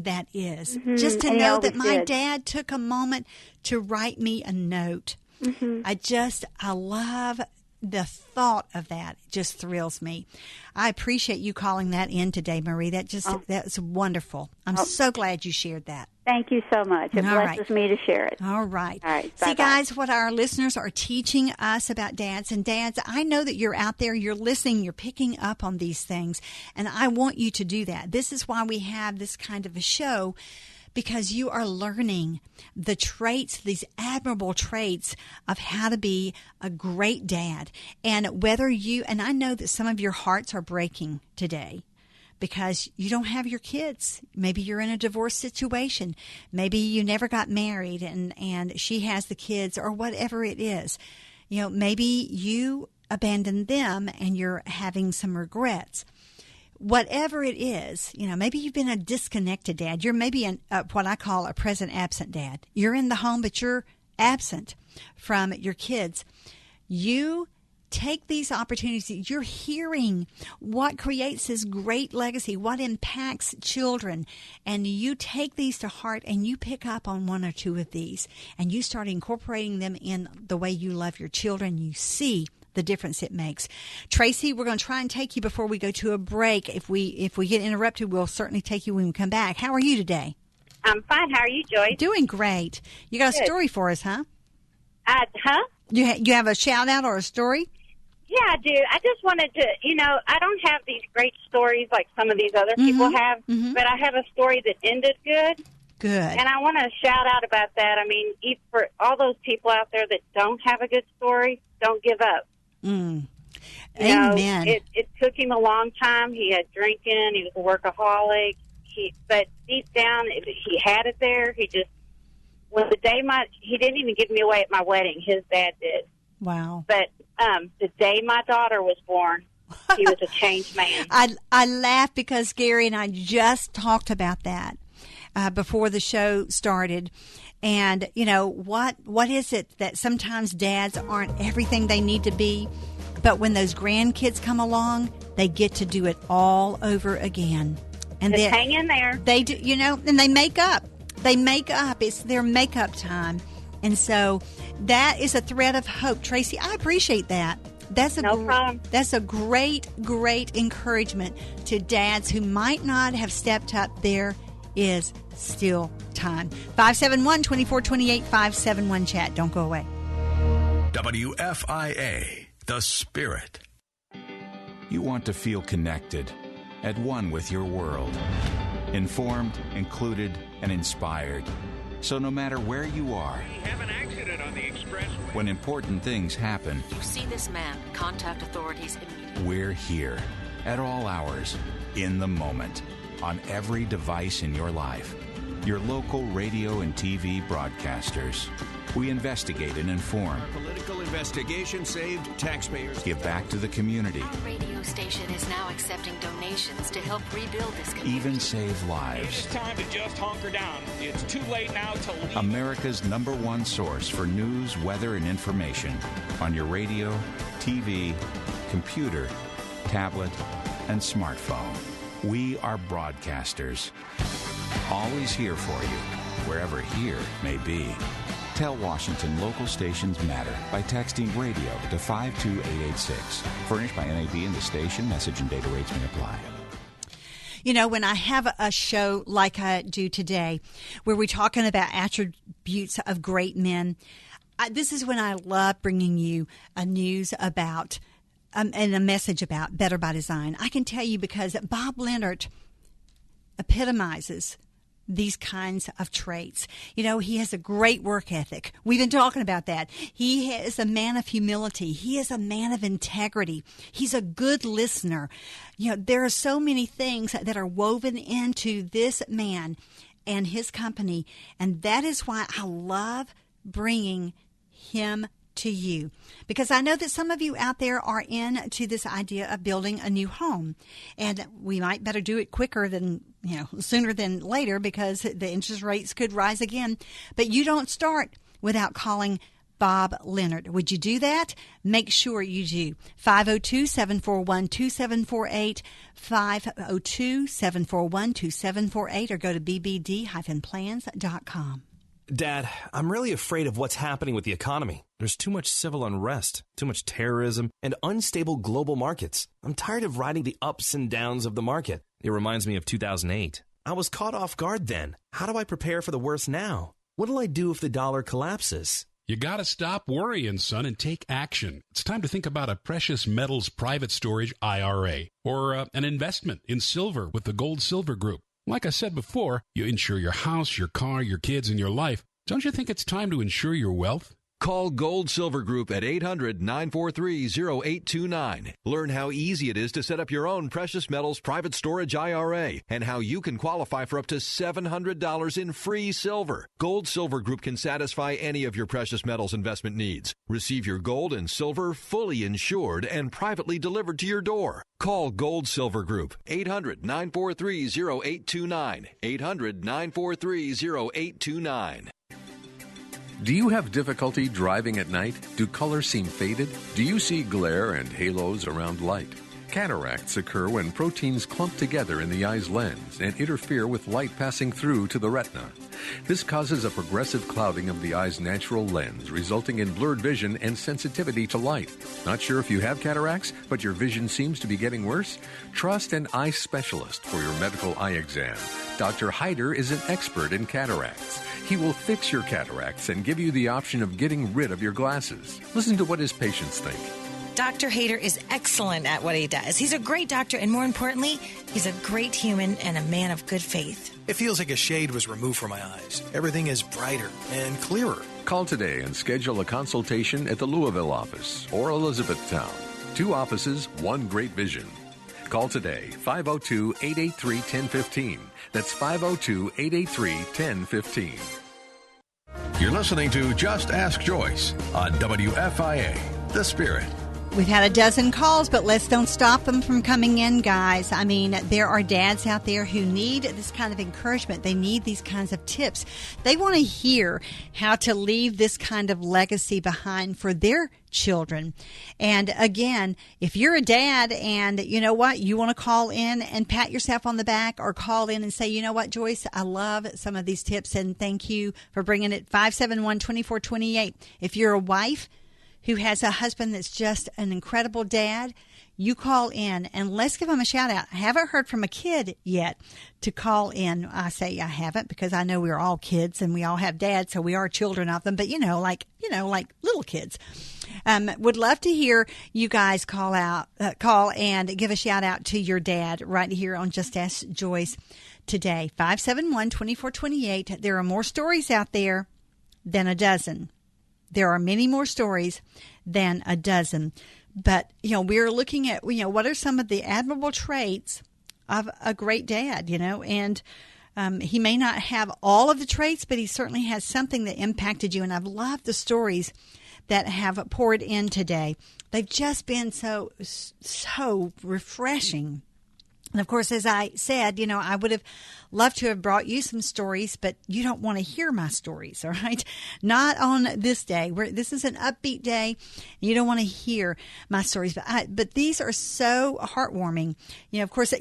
that is. Mm-hmm. Just to And know that my did. dad took a moment to write me a note. Mm-hmm. I love the thought of that. It just thrills me. I appreciate you calling that in today, Marie. That's wonderful. I'm so glad you shared that. Thank you so much. It blesses me to share it. All right. All right. See, Bye-bye. guys, what our listeners are teaching us about dads. And dads, I know that you're out there, you're listening, you're picking up on these things. And I want you to do that. This is why we have this kind of a show, because you are learning the traits, these admirable traits of how to be a great dad. And and I know that some of your hearts are breaking today, because you don't have your kids. Maybe you're in a divorce situation. Maybe you never got married and she has the kids, or whatever it is. Maybe you abandoned them and you're having some regrets. Whatever it is, maybe you've been a disconnected dad. You're maybe what I call a present absent dad. You're in the home, but you're absent from your kids. You take these opportunities. You're hearing what creates this great legacy, what impacts children, and you take these to heart and you pick up on one or two of these and you start incorporating them in the way you love your children. You see the difference it makes. Tracy, we're going to try and take you before we go to a break. If we get interrupted, we'll certainly take you when we come back. How are you today? I'm fine. How are you, Joyce? Doing great. You got a story for us, huh? You have a shout out or a story? Yeah, I do. I just wanted to, I don't have these great stories like some of these other people have, but I have a story that ended good. Good. And I want to shout out about that. I mean, for all those people out there that don't have a good story, don't give up. Amen. It took him a long time. He had drinking. He was a workaholic. But deep down, he had it there. He didn't even give me away at my wedding. His dad did. Wow. But the day my daughter was born, he was a changed man. I laugh because Gary and I just talked about that before the show started. And, what is it that sometimes dads aren't everything they need to be, but when those grandkids come along, they get to do it all over again. And just hang in there. They do, and they make up. It's their makeup time. And so that is a thread of hope. Tracy, I appreciate that. No problem. That's a great, great encouragement to dads who might not have stepped up. There is still time. 571-2428, 571-CHAT. Don't go away. WFIA, The Spirit. You want to feel connected, at one with your world, informed, included, and inspired. So no matter where you are, We have an accident on the expressway. when important things happen, You see this man, contact authorities immediately. we're here at all hours, in the moment, on every device in your life. Your local radio and TV broadcasters. We investigate and inform, Our political investigation saved taxpayers. give back to the community, Our radio station is now accepting donations to help rebuild this community. even save It's lives. time to just hunker down. It's too late now to leave. America's #1 source for news, weather, and information on your radio, TV, computer, tablet, and smartphone. We are broadcasters. Always here for you, wherever here may be. Tell Washington local stations matter by texting radio to 52886. Furnished by NAB and the station. Message and data rates may apply. When I have a show like I do today, where we're talking about attributes of great men, this is when I love bringing you a news about and a message about Better by Design. I can tell you because Bob Leonard epitomizes these kinds of traits. He has a great work ethic. We've been talking about that. He is a man of humility. He is a man of integrity. He's a good listener. There are so many things that are woven into this man and his company, and that is why I love bringing him to you, because I know that some of you out there are into this idea of building a new home, and we might better do it quicker than, sooner than later, because the interest rates could rise again. But you don't start without calling Bob Leonard. Would you do that? Make sure you do. 502-741-2748, 502-741-2748, or go to bbd-plans.com. Dad, I'm really afraid of what's happening with the economy. There's too much civil unrest, too much terrorism, and unstable global markets. I'm tired of riding the ups and downs of the market. It reminds me of 2008. I was caught off guard then. How do I prepare for the worst now? What'll I do if the dollar collapses? You got to stop worrying, son, and take action. It's time to think about a precious metals private storage IRA or an investment in silver with the Gold Silver Group. Like I said before, you insure your house, your car, your kids, and your life. Don't you think it's time to insure your wealth? Call Gold Silver Group at 800-943-0829. Learn how easy it is to set up your own precious metals private storage IRA and how you can qualify for up to $700 in free silver. Gold Silver Group can satisfy any of your precious metals investment needs. Receive your gold and silver fully insured and privately delivered to your door. Call Gold Silver Group, 800-943-0829, 800-943-0829. Do you have difficulty driving at night? Do colors seem faded? Do you see glare and halos around light? Cataracts occur when proteins clump together in the eye's lens and interfere with light passing through to the retina. This causes a progressive clouding of the eye's natural lens, resulting in blurred vision and sensitivity to light. Not sure if you have cataracts, but your vision seems to be getting worse? Trust an eye specialist for your medical eye exam. Dr. Hyder is an expert in cataracts. He will fix your cataracts and give you the option of getting rid of your glasses. Listen to what his patients think. Dr. Hayter is excellent at what he does. He's a great doctor, and more importantly, he's a great human and a man of good faith. It feels like a shade was removed from my eyes. Everything is brighter and clearer. Call today and schedule a consultation at the Louisville office or Elizabethtown. 2 offices, 1 great vision. Call today, 502-883-1015. That's 502-883-1015. You're listening to Just Ask Joyce on WFIA, The Spirit. We've had a dozen calls, but let's don't stop them from coming in, guys. I mean, there are dads out there who need this kind of encouragement. They need these kinds of tips. They want to hear how to leave this kind of legacy behind for their children. And again, if you're a dad and you know what, you want to call in and pat yourself on the back, or call in and say, you know what, Joyce, I love some of these tips and thank you for bringing it. 571-2428. If you're a wife who has a husband that's just an incredible dad, you call in and let's give them a shout out. I haven't heard from a kid yet to call in. I say I haven't because I know we're all kids and we all have dads, so we are children of them, but like little kids. Would love to hear you guys call and give a shout out to your dad right here on Just Ask Joyce today. 571-2428. There are more stories out there than a dozen. There are many more stories than a dozen. But, we're looking at, what are some of the admirable traits of a great dad, and he may not have all of the traits, but he certainly has something that impacted you. And I've loved the stories that have poured in today. They've just been so refreshing. And of course, as I said, I would have loved to have brought you some stories, but you don't want to hear my stories, all right? Not on this day. This is an upbeat day. And you don't want to hear my stories, but these are so heartwarming. Of course,